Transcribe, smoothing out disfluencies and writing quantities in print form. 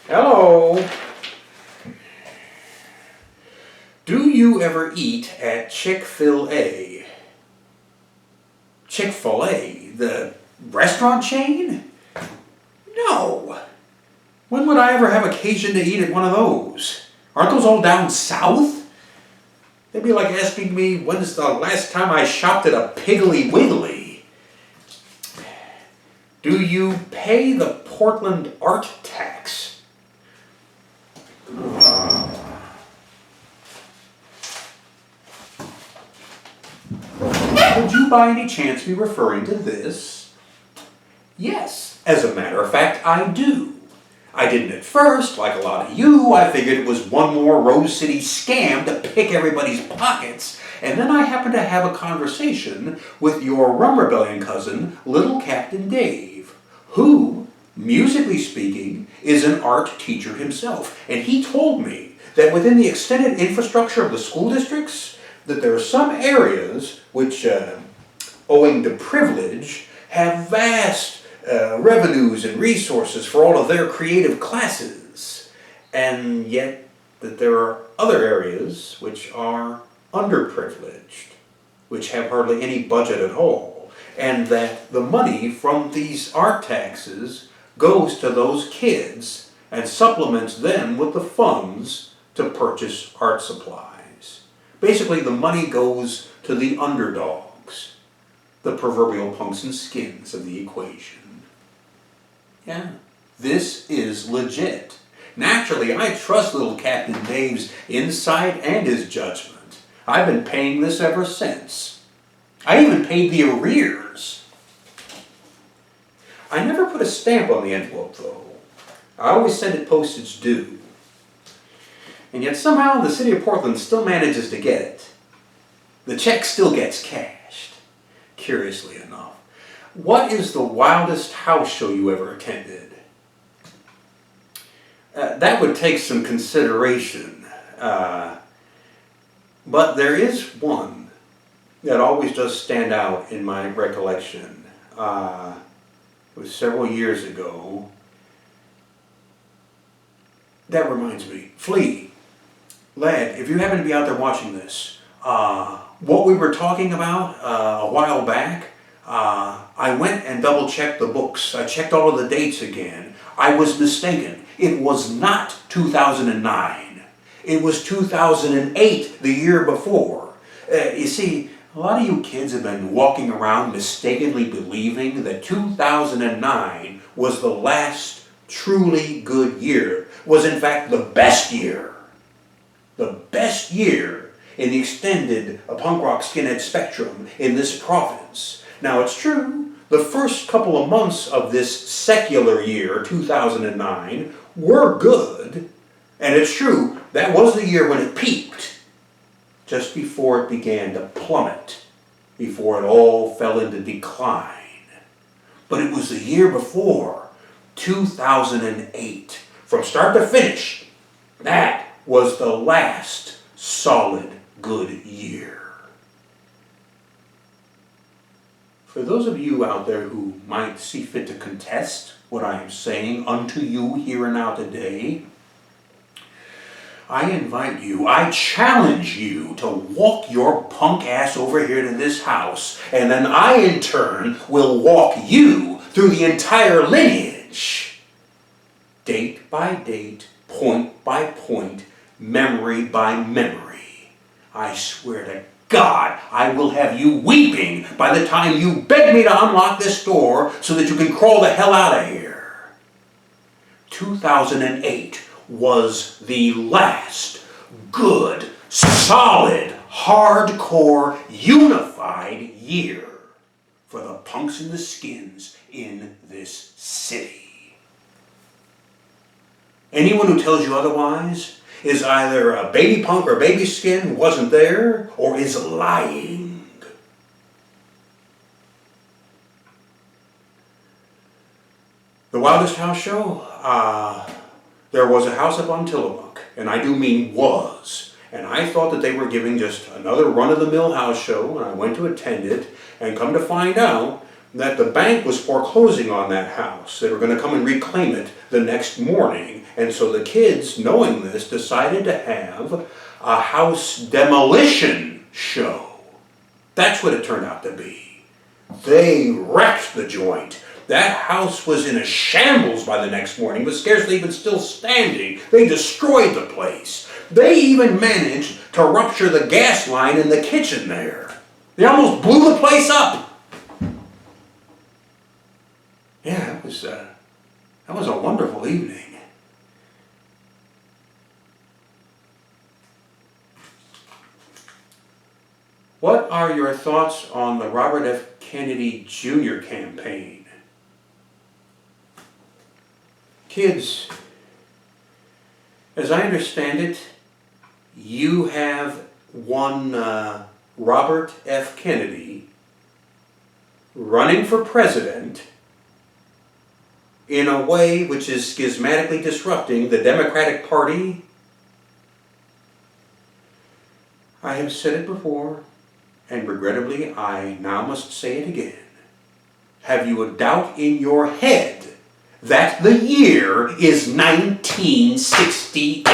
Hello. Do you ever eat at Chick-Fil-A? Chick-fil-A, the restaurant chain? No. When would I ever have occasion to eat at one of those? Aren't those all down south? They'd be like asking me when's the last time I shopped at a Piggly Wiggly. Do you pay the Portland art tax? Would you by any chance be referring to this? Yes, as a matter of fact, I do. I didn't at first, like a lot of you. I figured it was one more Rose City scam to pick everybody's pockets. And then I happened to have a conversation with your Rum Rebellion cousin, Little Captain Dave, who, musically speaking, is an art teacher himself. And he told me that within the extended infrastructure of the school districts, that there are some areas which, owing to privilege, have vast revenues and resources for all of their creative classes, and yet that there are other areas which are underprivileged, which have hardly any budget at all, and that the money from these art taxes goes to those kids and supplements them with the funds to purchase art supplies. Basically, the money goes to the underdogs, the proverbial punks and skins of the equation. Yeah, this is legit. Naturally, I trust little Captain Dave's insight and his judgment. I've been paying this ever since. I even paid the arrears. I never put a stamp on the envelope, though. I always send it postage due. And yet somehow the city of Portland still manages to get it. The check still gets cashed, curiously enough. What is the wildest house show you ever attended? That would take some consideration. But there is one that always does stand out in my recollection. It was several years ago. That reminds me. Flea. Lad, if you happen to be out there watching this, what we were talking about a while back, I went and double-checked the books. I checked all of the dates again. I was mistaken. It was not 2009. It was 2008, the year before. You see, a lot of you kids have been walking around mistakenly believing that 2009 was the last truly good year, was in fact the best year. The best year in the extended punk rock skinhead spectrum in this province. Now it's true, the first couple of months of this secular year, 2009, were good. And it's true, that was the year when it peaked, just before it began to plummet, before it all fell into decline. But it was the year before, 2008, from start to finish, that was the last solid good year. For those of you out there who might see fit to contest what I am saying unto you here and now today, I invite you, I challenge you to walk your punk ass over here to this house, and then I in turn will walk you through the entire lineage. Date by date, point by point, memory by memory. I swear to God, I will have you weeping by the time you beg me to unlock this door so that you can crawl the hell out of here. 2008 was the last good, solid, hardcore, unified year for the punks and the skins in this city. Anyone who tells you otherwise is either a baby punk or baby skin who wasn't there, or is lying. The Wildest House Show, there was a house up on Tillamook, and I do mean was, and I thought that they were giving just another run-of-the-mill house show, and I went to attend it, and come to find out, that the bank was foreclosing on that house. They were going to come and reclaim it the next morning. And so the kids, knowing this, decided to have a house demolition show. That's what it turned out to be. They wrecked the joint. That house was in a shambles by the next morning, but scarcely even still standing. They destroyed the place. They even managed to rupture the gas line in the kitchen there. They almost blew the place up. Yeah, that was a wonderful evening. What are your thoughts on the Robert F. Kennedy Jr. campaign? Kids, as I understand it, you have one Robert F. Kennedy running for president in a way which is schismatically disrupting the Democratic Party. I have said it before, and regrettably I now must say it again. Have you a doubt in your head that the year is 1968?